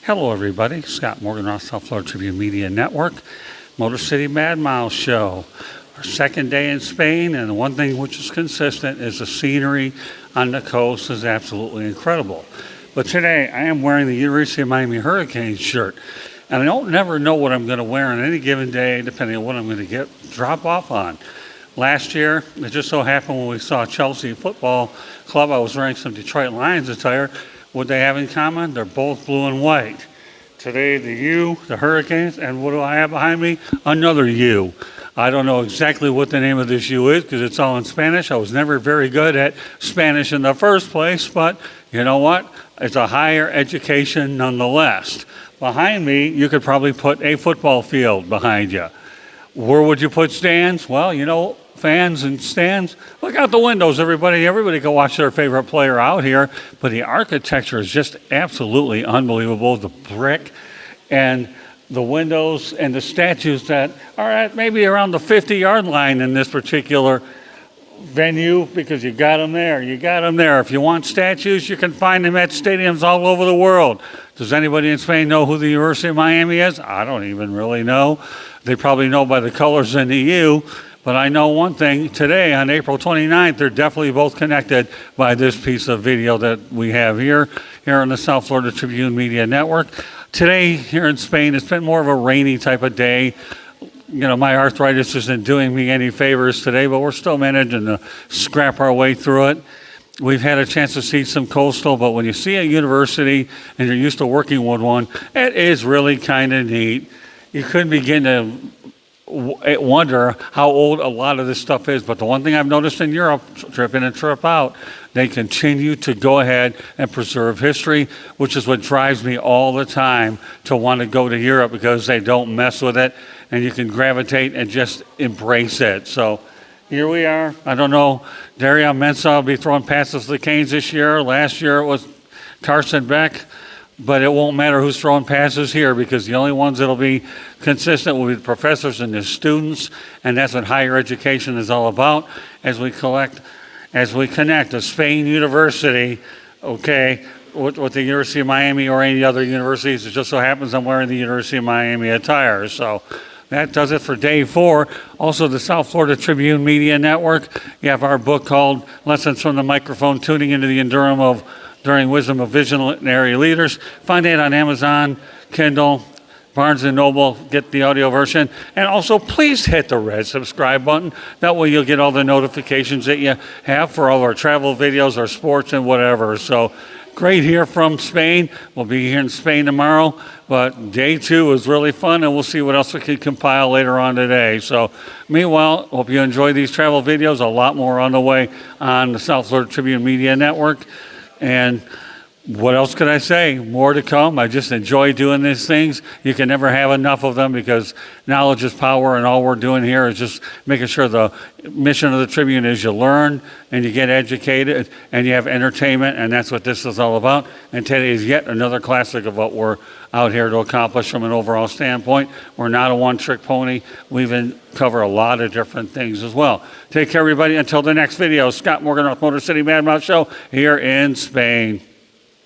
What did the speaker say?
Hello, everybody. Scott Morgan, South Florida Tribune Media Network, Motor City Mad Miles Show. Our second day in Spain, and the one thing which is consistent is the scenery on the coast is absolutely incredible. But today, I am wearing the University of Miami Hurricanes shirt, and I don't never know what I'm going to wear on any given day, depending on what I'm going to drop off on. Last year, it just so happened when we saw Chelsea Football Club, I was wearing some Detroit Lions attire. What they have in common? They're both blue and white. Today, the U, the Hurricanes, and what do I have behind me? Another U. I don't know exactly what the name of this U is because it's all in Spanish. I was never very good at Spanish in the first place, but you know what? It's a higher education nonetheless. Behind me, you could probably put a football field behind you. Where would you put stands? Well, you know, fans and stands, look out the windows, everybody. Everybody can watch their favorite player out here, but the architecture is just absolutely unbelievable. The brick and the windows and the statues that are at maybe around the 50-yard line in this particular venue, because you got them there. You got them there. If you want statues, you can find them at stadiums all over the world. Does anybody in Spain know who the University of Miami is? I don't even really know. They probably know by the colors in the U. But I know one thing, today on April 29th, they're definitely both connected by this piece of video that we have here on the South Florida Tribune Media Network. Today here in Spain, it's been more of a rainy type of day. You know, my arthritis isn't doing me any favors today, but we're still managing to scrap our way through it. We've had a chance to see some coastal, but when you see a university and you're used to working with one, it is really kind of neat. You couldn't begin to wonder how old a lot of this stuff is, but the one thing I've noticed in Europe, trip in and trip out, they continue to go ahead and preserve history, which is what drives me all the time to want to go to Europe, because they don't mess with it and you can gravitate and just embrace it. So here we are. I don't know, Dario Mensah will be throwing passes to the Canes this year. Last year it was Carson Beck. But it won't matter who's throwing passes here, because the only ones that'll be consistent will be the professors and the students, and that's what higher education is all about. As we connect a Spain University, okay, with the University of Miami or any other universities. It just so happens I'm wearing the University of Miami attire. So that does it for day 4. Also, the South Florida Tribune Media Network. You have our book called Lessons from the Microphone, Tuning into the Enduring Wisdom of Visionary Leaders. Find it on Amazon, Kindle, Barnes & Noble. Get the audio version. And also, please hit the red subscribe button. That way you'll get all the notifications that you have for all our travel videos, our sports, and whatever. So, great here from Spain. We'll be here in Spain tomorrow. But day 2 was really fun, and we'll see what else we can compile later on today. So, meanwhile, hope you enjoy these travel videos. A lot more on the way on the South Florida Tribune Media Network. And what else could I say? More to come. I just enjoy doing these things. You can never have enough of them, because knowledge is power, and all we're doing here is just making sure the mission of the Tribune is you learn and you get educated and you have entertainment, and that's what this is all about. And today is yet another classic of what we're out here to accomplish from an overall standpoint. We're not a one-trick pony. We even cover a lot of different things as well. Take care, everybody. Until the next video, Scott Morgan, Motor City Mad Miles Show here in Spain.